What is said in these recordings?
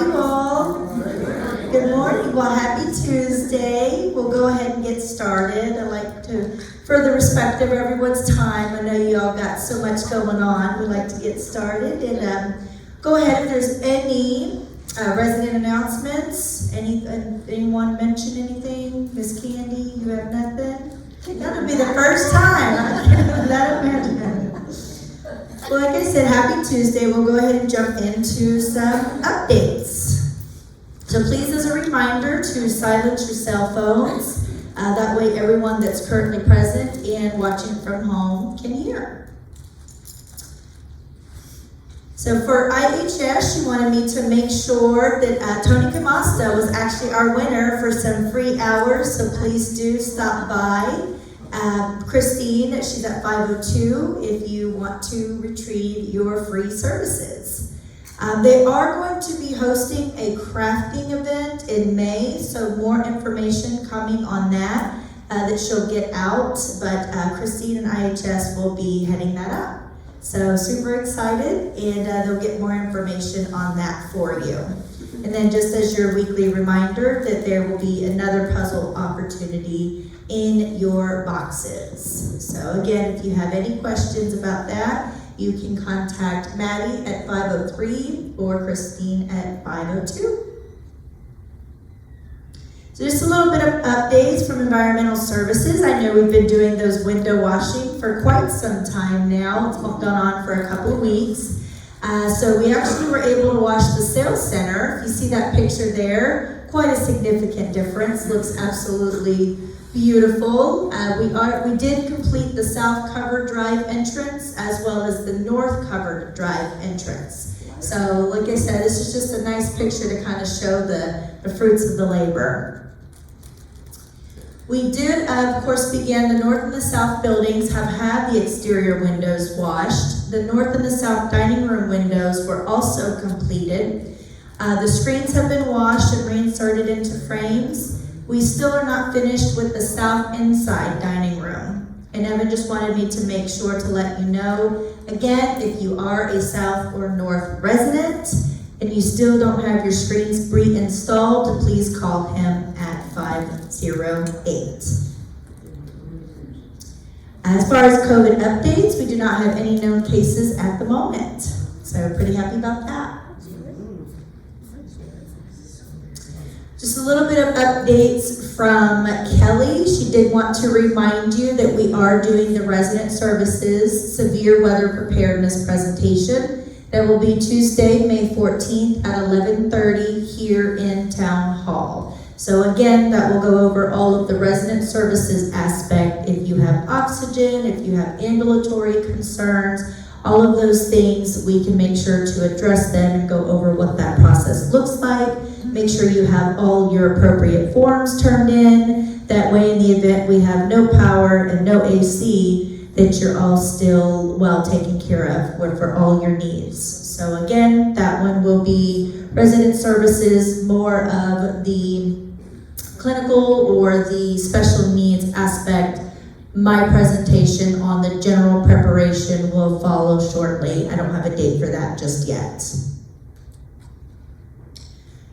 are you all? Good morning. Well, happy Tuesday. We'll go ahead and get started. I like to, for the respect of everyone's time, I know you all got so much going on. We like to get started and go ahead if there's any resident announcements. Anyone mention anything? Miss Candy, you have nothing? That'll be the first time. That'll imagine. Well, like I said, happy Tuesday. We'll go ahead and jump into some updates. So please, as a reminder, to silence your cell phones. That way everyone that's currently present and watching from home can hear. So for IHS, she wanted me to make sure that Tony Camasta was actually our winner for some free hours, so please do stop by. Christine, she's at 502 if you want to retrieve your free services. They are going to be hosting a crafting event in May, so more information coming on that that she'll get out, but Christine and IHS will be heading that up. So super excited, and they'll get more information on that for you. And then just as your weekly reminder that there will be another puzzle opportunity in your boxes. So again, if you have any questions about that, you can contact Maddie at 503 or Christine at 502. So just a little bit of updates from Environmental Services. I know we've been doing those window washing for quite some time now. It's gone on for a couple of weeks. So we actually were able to wash the sales center. If you see that picture there, quite a significant difference. Looks absolutely beautiful. We did complete the south covered drive entrance as well as the north covered drive entrance. So like I said, this is just a nice picture to kind of show the fruits of the labor. We did, of course, begin the north and the south buildings have had the exterior windows washed. The north and the south dining room windows were also completed. The screens have been washed and reinserted into frames. We still are not finished with the south inside dining room. And Evan just wanted me to make sure to let you know, again, if you are a south or north resident and you still don't have your screens pre-installed, please call him at 508. As far as COVID updates, we do not have any known cases at the moment. So we're pretty happy about that. Just a little bit of updates from Kelly. She did want to remind you that we are doing the Resident Services Severe Weather Preparedness presentation. That will be Tuesday, May 14th at 11:30 here in Town Hall. So again, that will go over all of the resident services aspect. If you have oxygen, if you have ambulatory concerns, all of those things, we can make sure to address them and go over what that process looks like. Make sure you have all your appropriate forms turned in. That way, in the event we have no power and no AC, that you're all still well taken care of for all your needs. So again, that one will be resident services, more of the clinical or the special needs aspect. My presentation on the general preparation will follow shortly. I don't have a date for that just yet.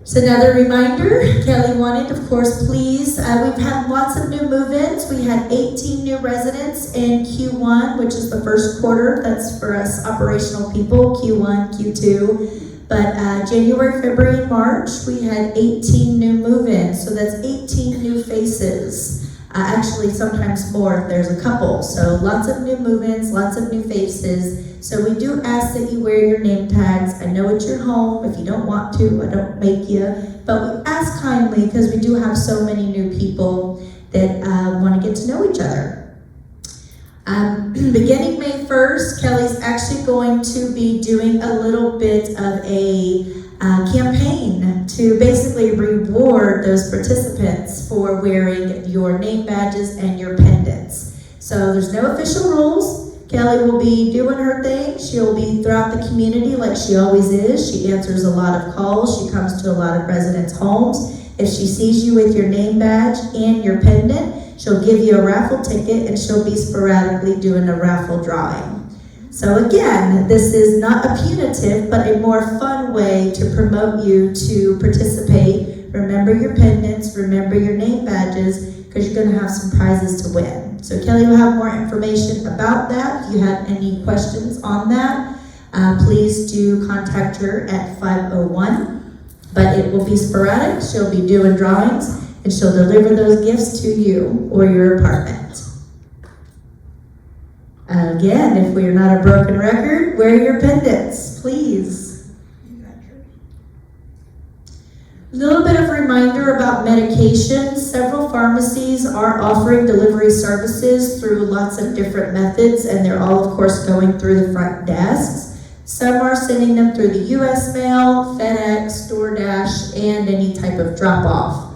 So another reminder, Kelly wanted, of course, please, we've had lots of new move-ins. We had 18 new residents in Q1, which is the first quarter. That's for us operational people, Q1, Q2. But January, February, and March, we had 18 new move-ins. So that's 18 new faces. Actually, sometimes more if there's a couple. So lots of new move-ins, lots of new faces. So we do ask that you wear your name tags. I know it's your home. If you don't want to, I don't make you. But we ask kindly because we do have so many new people that want to get to know each other. Beginning May 1st, Kelly's actually going to be doing a little bit of a campaign to basically reward those participants for wearing your name badges and your pendants. So there's no official rules. Kelly will be doing her thing. She'll be throughout the community like she always is. She answers a lot of calls. She comes to a lot of residents' homes. If she sees you with your name badge and your pendant, she'll give you a raffle ticket and she'll be sporadically doing a raffle drawing. So again, this is not a punitive, but a more fun way to promote you to participate. Remember your pendants, remember your name badges, because you're going to have some prizes to win. So Kelly will have more information about that. If you have any questions on that, please do contact her at 501. But it will be sporadic. She'll be doing drawings, and she'll deliver those gifts to you or your apartment. Again, if we are not a broken record, wear your pendants, please. A little bit of reminder about medications. Several pharmacies are offering delivery services through lots of different methods, and they're all, of course, going through the front desks. Some are sending them through the U.S. mail, FedEx, DoorDash, and any type of drop-off.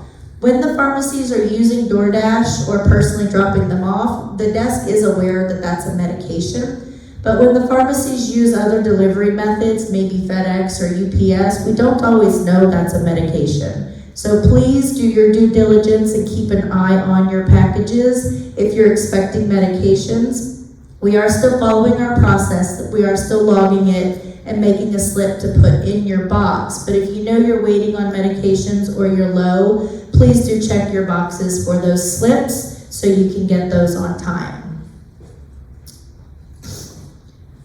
When the pharmacies are using DoorDash or personally dropping them off, the desk is aware that that's a medication. But when the pharmacies use other delivery methods, maybe FedEx or UPS, we don't always know that's a medication. So please do your due diligence and keep an eye on your packages if you're expecting medications. We are still following our process, we are still logging it and making a slip to put in your box. But if you know you're waiting on medications or you're low, please do check your boxes for those slips so you can get those on time.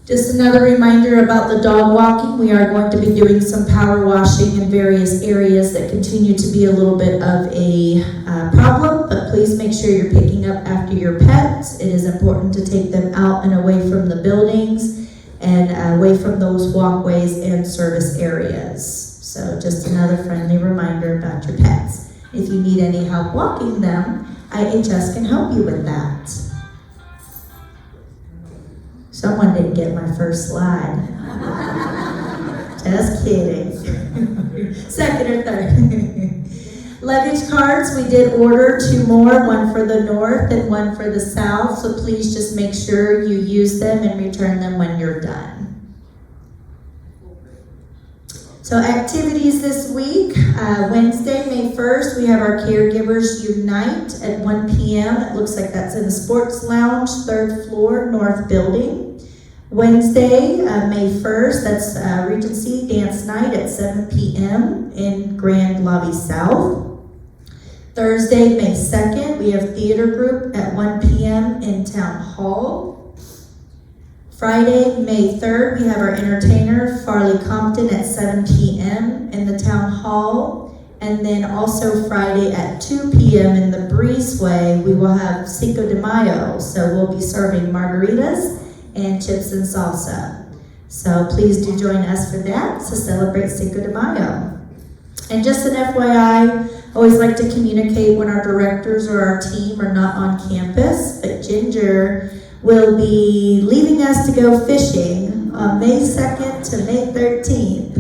Just another reminder about the dog walking. We are going to be doing some power washing in various areas that continue to be a little bit of a problem, but please make sure you're picking up after your pets. It is important to take them out and away from the buildings and away from those walkways and service areas. So just another friendly reminder about your pets. If you need any help walking them, IHS can help you with that. Someone didn't get my first slide. Just kidding. Second or third. Luggage carts, we did order 2 more, one for the north and one for the south, so please just make sure you use them and return them when you're done. So activities this week, Wednesday, May 1st, we have our Caregivers Unite at 1 p.m. It looks like that's in the Sports Lounge, 3rd floor, North Building. Wednesday, May 1st, that's Regency Dance Night at 7 p.m. in Grand Lobby South. Thursday, May 2nd, we have Theater Group at 1 p.m. in Town Hall. Friday, May 3rd, we have our entertainer, Farley Compton, at 7 p.m. in the Town Hall. And then also Friday at 2 p.m. in the Breezeway, we will have Cinco de Mayo. So we'll be serving margaritas and chips and salsa. So please do join us for that to celebrate Cinco de Mayo. And just an FYI, I always like to communicate when our directors or our team are not on campus, but Ginger will be leaving us to go fishing on May 2nd to May 13th.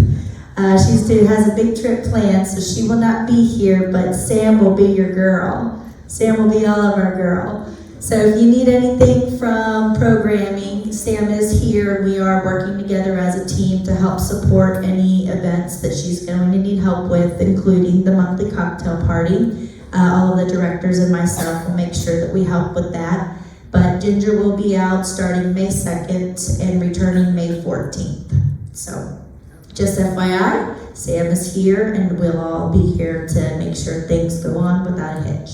She has a big trip planned, so she will not be here, but Sam will be your girl. Sam will be all of our girl. So if you need anything from programming, Sam is here. We are working together as a team to help support any events that she's going to need help with, including the monthly cocktail party. All of the directors and myself will make sure that we help with that. But Ginger will be out starting May 2nd and returning May 14th. So just FYI, Sam is here and we'll all be here to make sure things go on without a hitch.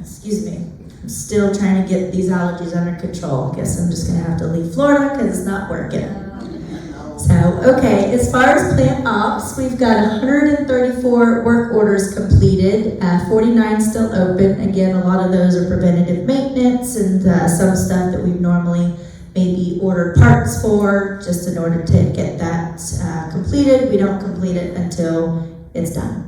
Excuse me. I'm still trying to get these allergies under control. Guess I'm just gonna have to leave Florida because it's not working. So, okay, as far as plant ops, we've got 134 work orders completed, 49 still open. Again, a lot of those are preventative maintenance and some stuff that we've normally maybe ordered parts for, just in order to get that completed. We don't complete it until it's done.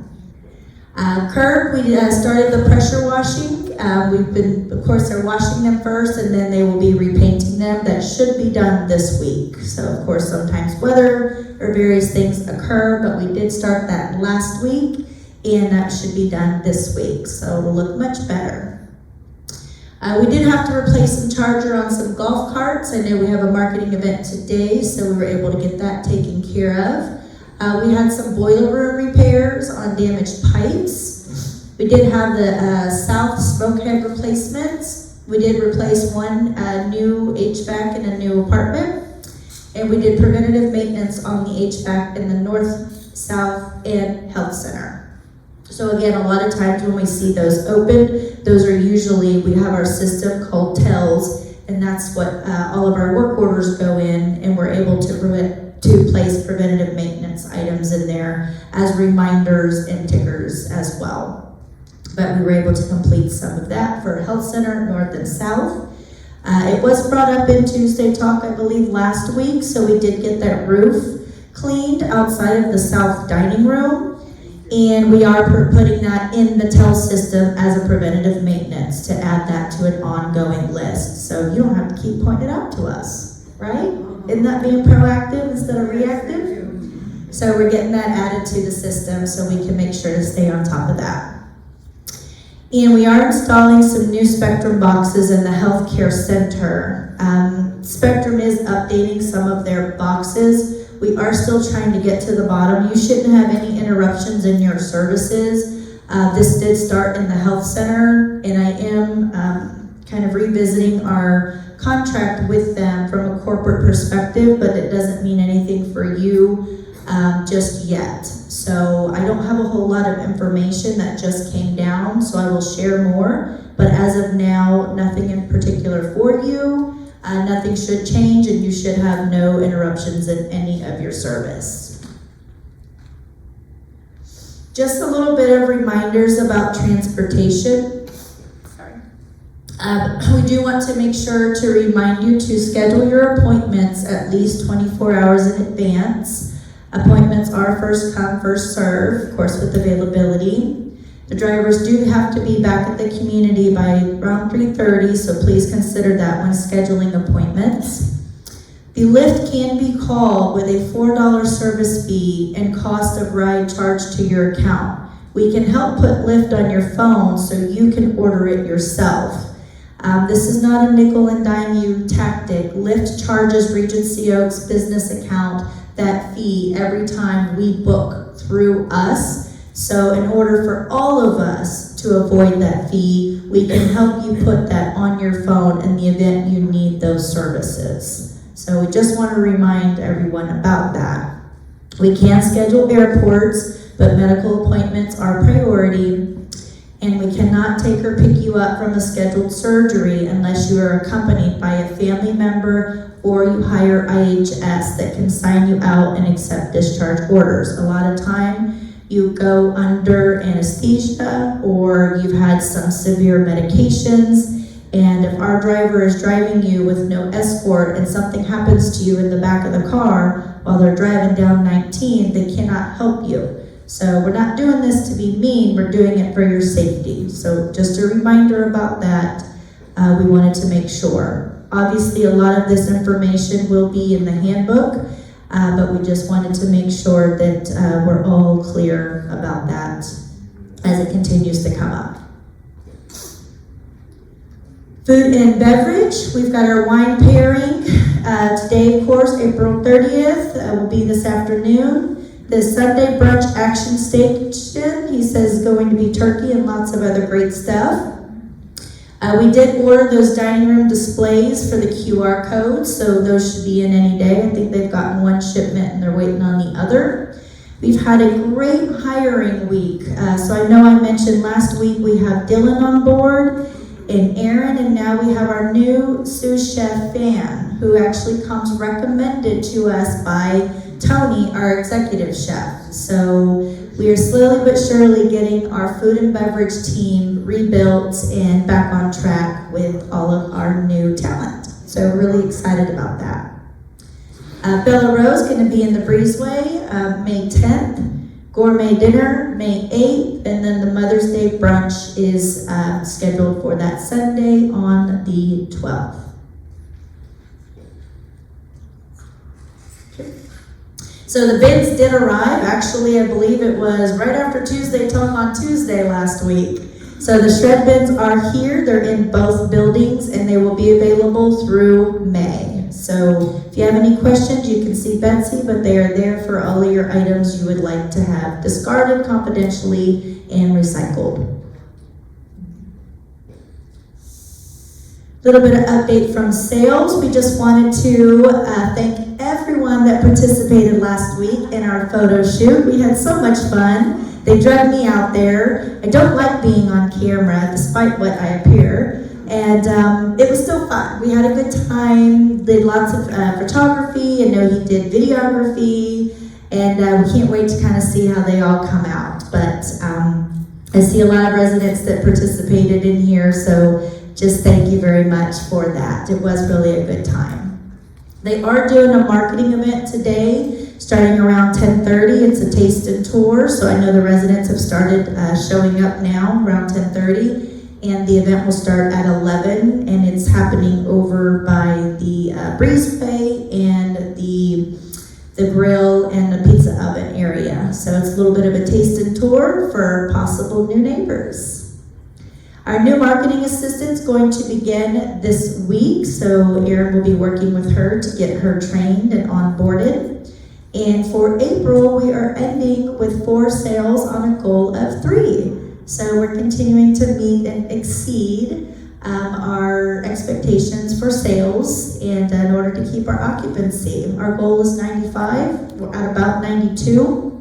Curb, we started the pressure washing. Of course, they're washing them first and then they will be repainting them. That should be done this week. So, of course, sometimes weather or various things occur, but we did start that last week and that should be done this week. So it'll look much better. We did have to replace some charger on some golf carts. I know we have a marketing event today, so we were able to get that taken care of. We had some boiler room repairs on damaged pipes. We did have the south smoke head replacements. We did replace one new HVAC in a new apartment, and we did preventative maintenance on the HVAC in the north, south, and health center. So again, a lot of times when we see those open, those are usually, we have our system called TELS, and that's what all of our work orders go in, and we're able to place preventative maintenance items in there as reminders and tickers as well. But we were able to complete some of that for Health Center, North and South. It was brought up in Tuesday Talk, I believe, last week, so we did get that roof cleaned outside of the south dining room, and we are putting that in the TEL system as a preventative maintenance to add that to an ongoing list. So you don't have to keep pointing it out to us, right? Isn't that being proactive instead of reactive? So we're getting that added to the system so we can make sure to stay on top of that. And we are installing some new Spectrum boxes in the healthcare center. Spectrum is updating some of their boxes. We are still trying to get to the bottom. You shouldn't have any interruptions in your services. This did start in the health center, and I am kind of revisiting our contract with them from a corporate perspective, but it doesn't mean anything for you just yet. So I don't have a whole lot of information that just came down, so I will share more. But as of now, nothing in particular for you. Nothing should change, and you should have no interruptions in any of your service. Just a little bit of reminders about transportation. We do want to make sure to remind you to schedule your appointments at least 24 hours in advance. Appointments are first come, first serve, of course, with availability. The drivers do have to be back at the community by around 3:30, so please consider that when scheduling appointments. The lift can be called with a $4 service fee and cost of ride charged to your account. We can help put Lyft on your phone so you can order it yourself. This is not a nickel and dime you tactic. Lyft charges Regency Oaks business account that fee every time we book through us. So in order for all of us to avoid that fee, we can help you put that on your phone in the event you need those services. So we just want to remind everyone about that. We can schedule airports, but medical appointments are priority, and we cannot take or pick you up from a scheduled surgery unless you are accompanied by a family member or you hire IHS that can sign you out and accept discharge orders. A lot of time you go under anesthesia or you've had some severe medications, and if our driver is driving you with no escort and something happens to you in the back of the car while they're driving down 19, they cannot help you. So we're not doing this to be mean, we're doing it for your safety. So just a reminder about that, we wanted to make sure. Obviously, a lot of this information will be in the handbook, but we just wanted to make sure that we're all clear about that as it continues to come up. Food and beverage, we've got our wine pairing. Today, of course, April 30th, will be this afternoon. The Sunday brunch action station, he says, is going to be turkey and lots of other great stuff. We did order those dining room displays for the QR codes, so those should be in any day. I think they've gotten one shipment and they're waiting on the other. We've had a great hiring week. So I know I mentioned last week we have Dylan on board and Aaron, and now we have our new sous chef, Fan, who actually comes recommended to us by Tony, our executive chef. So we are slowly but surely getting our food and beverage team rebuilt and back on track with all of our new talent. So really excited about that. Bella Rose going to be in the Breezeway May 10th. Gourmet dinner May 8th, and then the Mother's Day brunch is scheduled for that Sunday on the 12th. So the bids did arrive. Actually, I believe it was right after Tuesday Talk on Tuesday last week. So the shred bins are here. They're in both buildings, and they will be available through May. So if you have any questions, you can see Betsy, but they are there for all of your items you would like to have discarded confidentially and recycled. Little bit of update from sales. We just wanted to thank everyone that participated last week in our photo shoot. We had so much fun. They dragged me out there. I don't like being on camera, despite what I appear. And it was still fun. We had a good time, did lots of photography. I know he did videography. And we can't wait to kind of see how they all come out. But I see a lot of residents that participated in here, so just thank you very much for that. It was really a good time. They are doing a marketing event today, starting around 10:30. It's a taste and tour, so I know the residents have started showing up now around 10:30, and the event will start at 11, and it's happening over by the breezeway and the grill and the pizza oven area. So it's a little bit of a taste and tour for possible new neighbors. Our new marketing assistant's going to begin this week, so Erin will be working with her to get her trained and onboarded. And for April, we are ending with 4 sales on a goal of 3. So we're continuing to meet and exceed our expectations for sales, and in order to keep our occupancy. Our goal is 95, we're at about 92,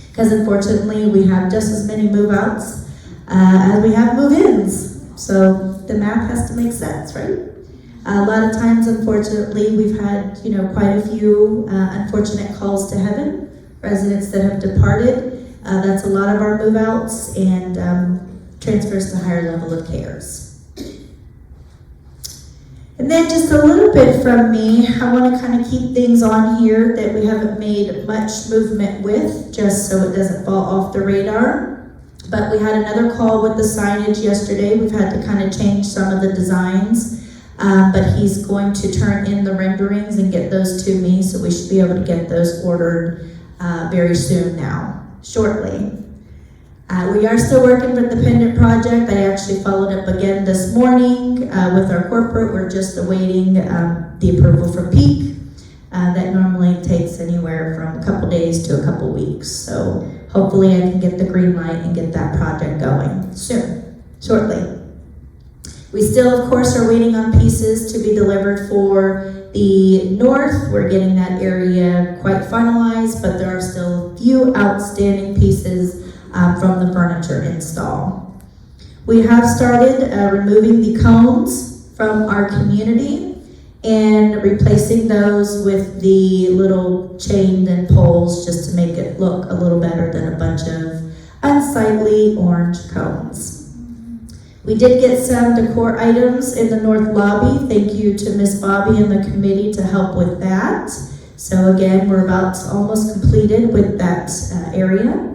because unfortunately we have just as many move-outs as we have move-ins. So the math has to make sense, right? A lot of times, unfortunately, we've had quite a few unfortunate calls to heaven, residents that have departed. That's a lot of our move-outs and transfers to higher level of cares. And then just a little bit from me, I want to kind of keep things on here that we haven't made much movement with, just so it doesn't fall off the radar. But we had another call with the signage yesterday. We've had to kind of change some of the designs, but he's going to turn in the renderings and get those to me, so we should be able to get those ordered very soon now, shortly. We are still working with the pendant project. I actually followed up again this morning with our corporate. We're just awaiting the approval from Peak. That normally takes anywhere from a couple days to a couple weeks. So hopefully I can get the green light and get that project going soon, shortly. We still, of course, are waiting on pieces to be delivered for the north. We're getting that area quite finalized, but there are still a few outstanding pieces from the furniture install. We have started removing the cones from our community and replacing those with the little chained and poles, just to make it look a little better than a bunch of unsightly orange cones. We did get some decor items in the north lobby. Thank you to Miss Bobby and the committee to help with that. So again, we're about almost completed with that area.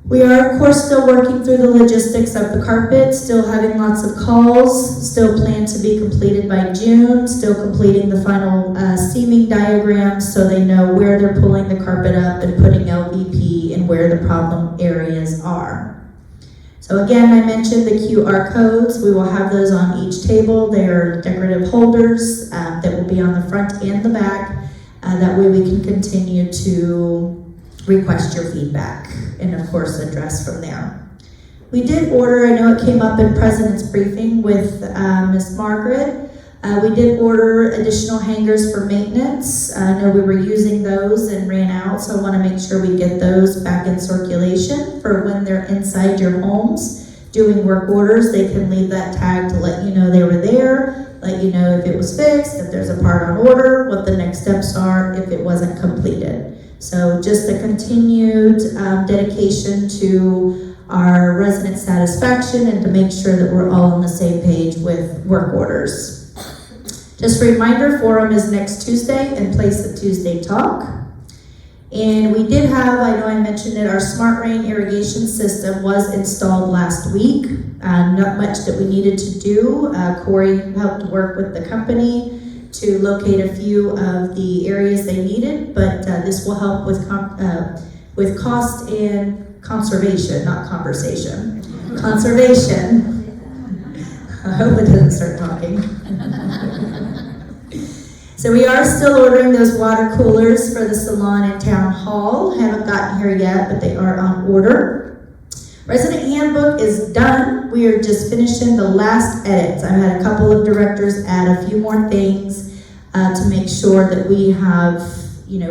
We are, of course, still working through the logistics of the carpet, still having lots of calls, still planned to be completed by June, still completing the final seaming diagrams so they know where they're pulling the carpet up and putting LVP and where the problem areas are. So again, I mentioned the QR codes. We will have those on each table. They are decorative holders that will be on the front and the back. That way we can continue to request your feedback and of course address from there. We did order, I know it came up in President's briefing with Miss Margaret, we did order additional hangers for maintenance. I know we were using those and ran out, so I want to make sure we get those back in circulation for when they're inside your homes doing work orders. They can leave that tag to let you know they were there, let you know if it was fixed, if there's a part on order, what the next steps are if it wasn't completed. So just a continued dedication to our resident satisfaction and to make sure that we're all on the same page with work orders. Just a reminder, forum is next Tuesday in place of Tuesday Talk. And we did have, I know I mentioned it, our Smart Rain irrigation system was installed last week. Not much that we needed to do. Corey helped work with the company to locate a few of the areas they needed, but this will help with cost and conservation, not conversation. Conservation. I hope it doesn't start talking. So we are still ordering those water coolers for the salon and town hall. Haven't gotten here yet, but they are on order. Resident handbook is done. done. We are just finishing the last edits. I've had a couple of directors add a few more things to make sure that we have,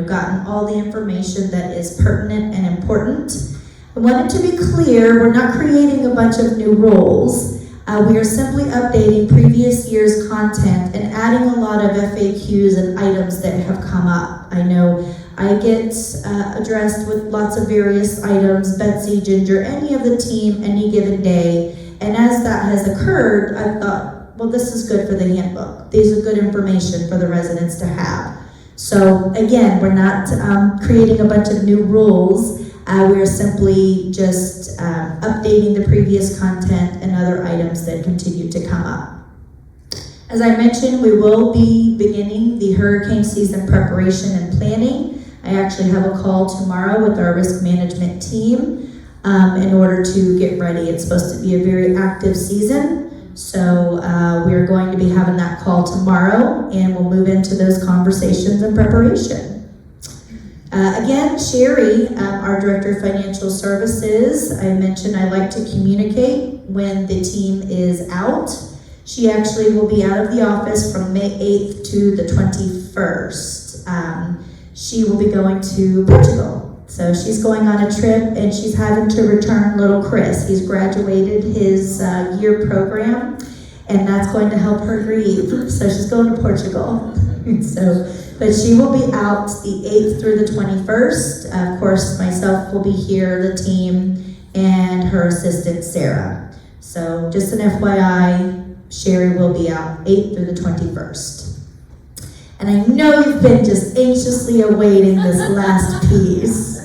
gotten all the information that is pertinent and important. I wanted to be clear, we're not creating a bunch of new roles. We are simply updating previous year's content and adding a lot of FAQs and items that have come up. I know I get addressed with lots of various items, Betsy, Ginger, any of the team, any given day. And as that has occurred, I thought, well, this is good for the handbook. These are good information for the residents to have. So again, we're not creating a bunch of new rules. We are simply just updating the previous content and other items that continue to come up. As I mentioned, we will be beginning the hurricane season preparation and planning. I actually have a call tomorrow with our risk management team in order to get ready. It's supposed to be a very active season, so we are going to be having that call tomorrow, and we'll move into those conversations and preparation. Again, Sherry, our Director of Financial Services, I mentioned I like to communicate when the team is out. She actually will be out of the office from May 8th to the 21st. She will be going to Portugal. So she's going on a trip and she's having to return little Chris. He's graduated his year program and that's going to help her grieve. So she's going to Portugal. But she will be out the 8th through the 21st. Of course, myself will be here, the team, and her assistant, Sarah. So just an FYI, Sherry will be out 8th through the 21st. And I know you've been just anxiously awaiting this last piece,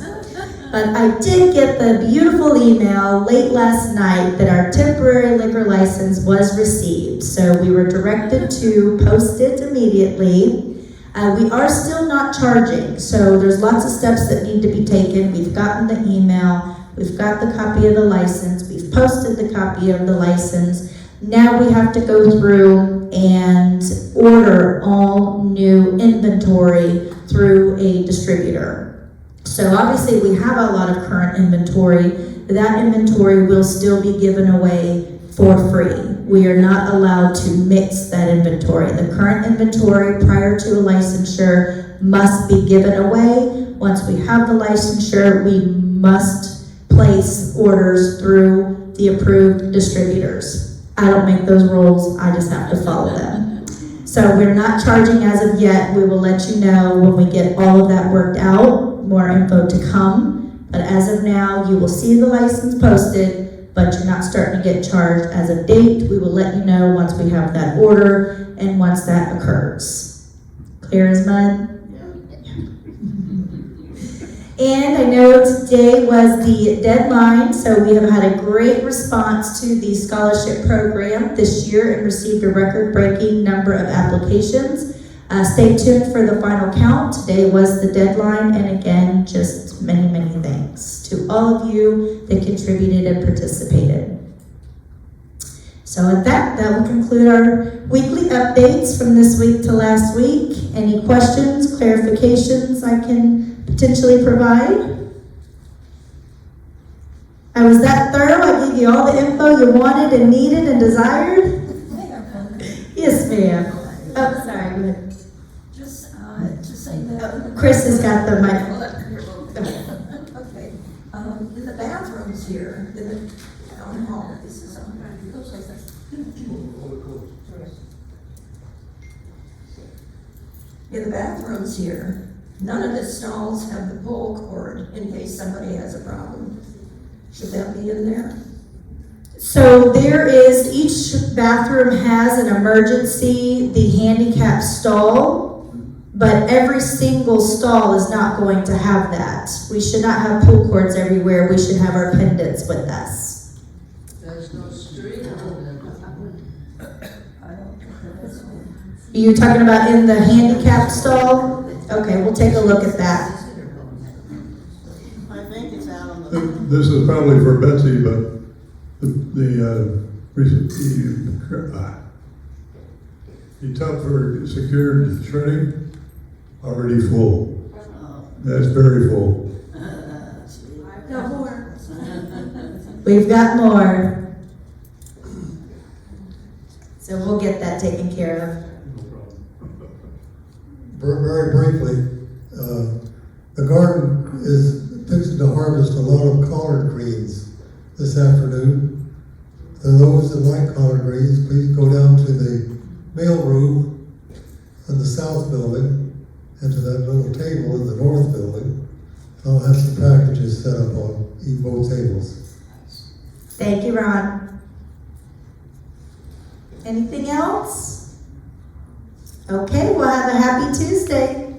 but I did get the beautiful email late last night that our temporary liquor license was received. So we were directed to post it immediately. We are still not charging, so there's lots of steps that need to be taken. We've gotten the email, we've got the copy of the license, we've posted the copy of the license. Now we have to go through and order all new inventory through a distributor. So obviously we have a lot of current inventory. That inventory will still be given away for free. We are not allowed to mix that inventory. The current inventory prior to a licensure must be given away. Once we have the licensure, we must place orders through the approved distributors. I don't make those rules, I just have to follow them. So we're not charging as of yet. We will let you know when we get all of that worked out, more info to come. But as of now, you will see the license posted, but you're not starting to get charged as of date. We will let you know once we have that order and once that occurs. Clear as mud? And I know today was the deadline, so we have had a great response to the scholarship program this year and received a record-breaking number of applications. Stay tuned for the final count. Today was the deadline, and again, just many, many thanks to all of you that contributed and participated. So with that will conclude our weekly updates from this week to last week. Any questions, clarifications I can potentially provide? I was that thorough, I gave you all the info you wanted and needed and desired? Yes, ma'am. Oh, sorry, go ahead. Just to say that... Chris has got the mic. Okay. In the bathrooms here, in the town hall, this is on... In the bathrooms here, none of the stalls have the pull cord in case somebody has a problem. Should that be in there? So there is, each bathroom has an emergency, the handicap stall, but every single stall is not going to have that. We should not have pull cords everywhere. We should have our pendants with us. There's no street on it. You're talking about in the handicap stall? Okay, we'll take a look at that. I think it's out on the. This is probably for Betsy, but the tub for secured shredding, already full. That's very full. No more. We've got more. So we'll get that taken care of. Very briefly, the garden is fixing to harvest a lot of collard greens this afternoon. For those that like collard greens, please go down to the mail room in the south building and to that little table in the north building. I'll have some packages set up on both tables. Thank you, Ron. Anything else? Okay, well, have a happy Tuesday.